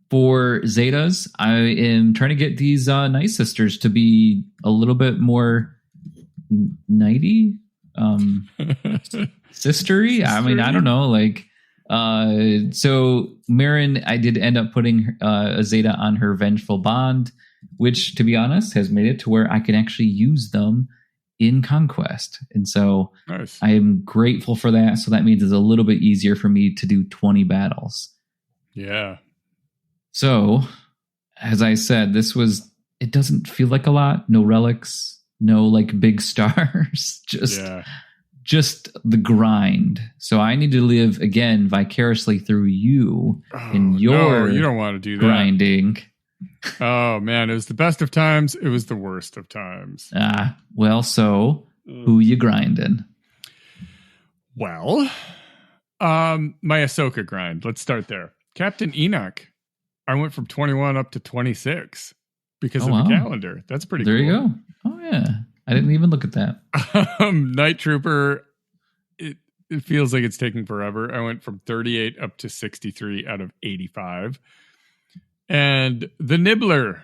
for Zetas, I am trying to get these Night Sisters to be a little bit more nighty, sistery. I mean, I don't know. Like, so Marin, I did end up putting a Zeta on her Vengeful Bond, which, to be honest, has made it to where I can actually use them in Conquest. And so nice. I am grateful for that. So that means it's a little bit easier for me to do 20 battles. Yeah. So, as I said, it doesn't feel like a lot. No relics, no like big stars, just the grind. So I need to live again vicariously through you in your you don't want to do that. Grinding. Oh man, it was the best of times. It was the worst of times. Well, so who you grinding? Well, my Ahsoka grind. Let's start there. Captain Enoch. I went from 21 up to 26 because of the calendar. That's pretty cool. There you go. Oh, yeah. I didn't even look at that. Night Trooper, it feels like it's taking forever. I went from 38 up to 63 out of 85. And the Nibbler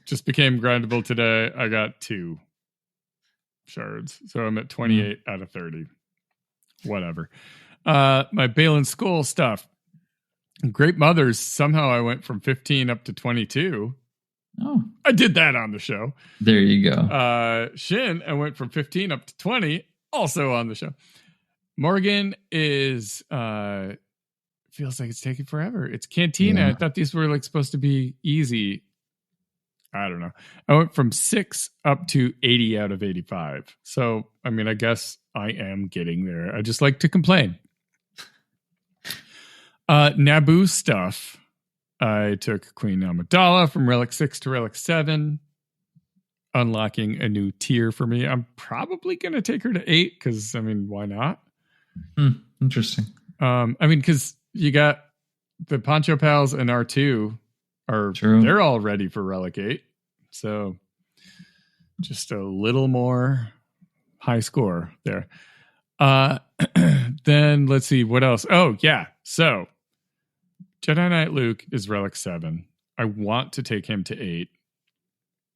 just became grindable today. I got 2 shards. So I'm at 28 out of 30. Whatever. My Balin Skull stuff. Great Mothers, somehow I went from 15 up to 22. Oh. I did that on the show. There you go. Shin, I went from 15 up to 20, also on the show. Morgan is, feels like it's taking forever. It's Cantina. Yeah. I thought these were like supposed to be easy. I don't know. I went from 6 up to 80 out of 85. So, I mean, I guess I am getting there. I just like to complain. Naboo stuff. I took Queen Amidala from Relic 6 to Relic 7, unlocking a new tier for me. I'm probably going to take her to 8 because, I mean, why not? Interesting. I mean, because you got the Poncho Pals and R2 they're all ready for Relic 8. So just a little more high score there. Then let's see what else. Oh, yeah. So Jedi Knight Luke is Relic 7. I want to take him to 8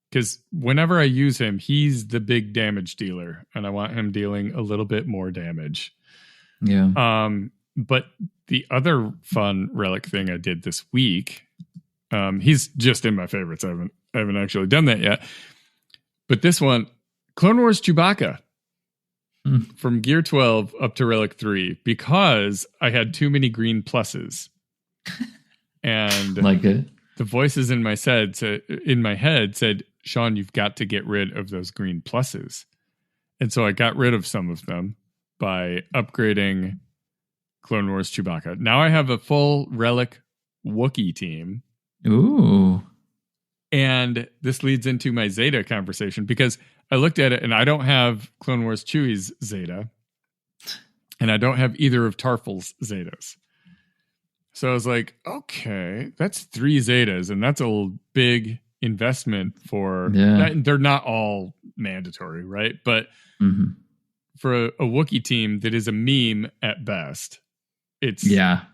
because whenever I use him, he's the big damage dealer, and I want him dealing a little bit more damage. Yeah. But the other fun Relic thing I did this week, he's just in my favorites. I haven't actually done that yet. But this one, Clone Wars Chewbacca. From Gear 12 up to Relic 3 because I had too many green pluses. And like it. The voices in my head said, Sean, you've got to get rid of those green pluses. And so I got rid of some of them by upgrading Clone Wars Chewbacca. Now I have a full Relic Wookiee team. Ooh. And this leads into my Zeta conversation because I looked at it and I don't have Clone Wars Chewie's Zeta. And I don't have either of Tarful's Zetas. So I was like, okay, that's 3 Zetas. And that's a big investment for... They're not all mandatory, right? But for a Wookiee team that is a meme at best, it's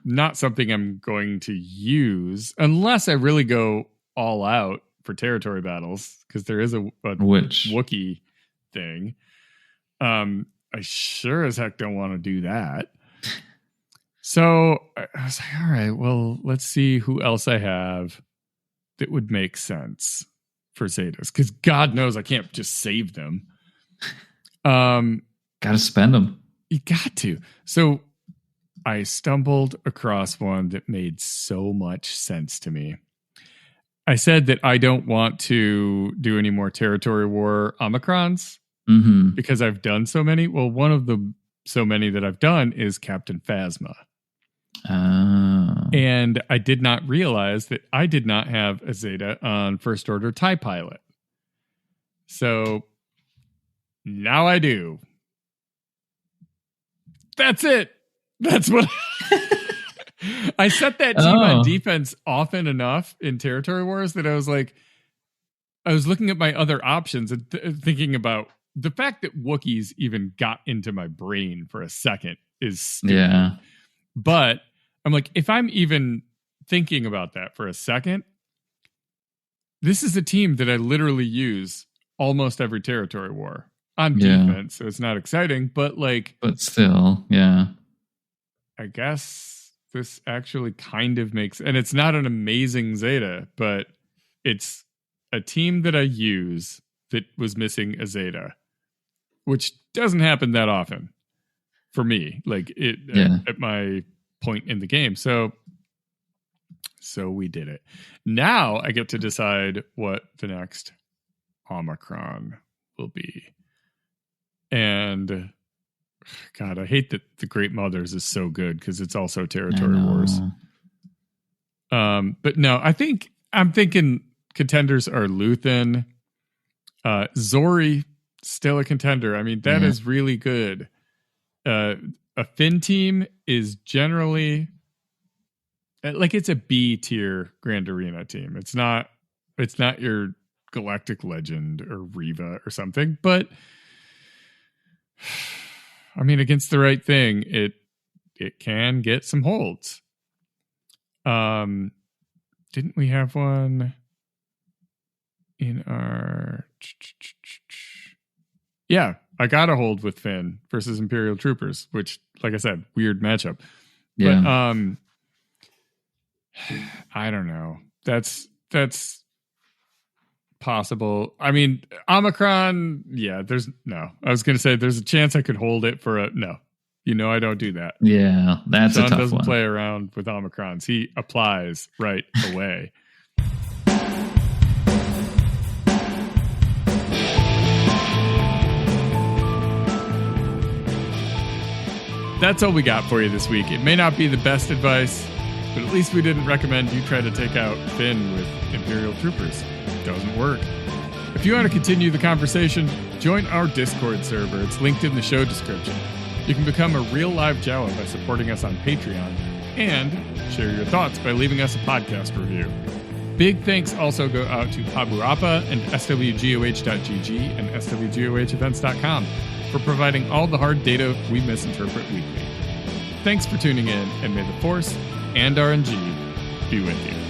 not something I'm going to use unless I really go all out for territory battles, because there is a Wookiee thing. I sure as heck don't want to do that. So I was like, all right, well, let's see who else I have that would make sense for Zetas, because God knows I can't just save them. Gotta spend them. You got to. So I stumbled across one that made so much sense to me. I said that I don't want to do any more territory war Omicrons because I've done so many. Well, one of the so many that I've done is Captain Phasma. And I did not realize that I did not have a Zeta on First Order TIE Pilot. So now I do. That's it. That's what I set that team on defense often enough in territory wars that I was like, I was looking at my other options and thinking about the fact that Wookiees even got into my brain for a second is stupid. Yeah. But I'm like, if I'm even thinking about that for a second, this is a team that I literally use almost every territory war on defense. So it's not exciting, but still, yeah. I guess this actually kind of makes, and it's not an amazing Zeta, but it's a team that I use that was missing a Zeta, which doesn't happen that often for me, at my point in the game. So we did it. Now I get to decide what the next Omicron will be. And God, I hate that the Great Mothers is so good because it's also territory wars. But no, I'm thinking contenders are Luthen, Zori, still a contender. I mean, that is really good. A Finn team is generally it's a B tier Grand Arena team. It's not your Galactic Legend or Reva or something, but I mean, against the right thing, it can get some holds. Didn't we have one in our... Yeah, I got a hold with Finn versus Imperial Troopers, which, like I said, weird matchup. Yeah. But I don't know. That's possible. I mean, Omicron, I was going to say there's a chance I could hold it for no. I don't do that. Yeah, that's Sean a tough doesn't one. Play around with Omicrons. He applies right away. That's all we got for you this week. It may not be the best advice, but at least we didn't recommend you try to take out Finn with Imperial Troopers. It doesn't work. If you want to continue the conversation, join our Discord server. It's linked in the show description. You can become a real live Jawa by supporting us on Patreon and share your thoughts by leaving us a podcast review. Big thanks also go out to Pabu Appa and swgoh.gg and swgohevents.com for providing all the hard data we misinterpret weekly. Thanks for tuning in, and may the Force and RNG be with you.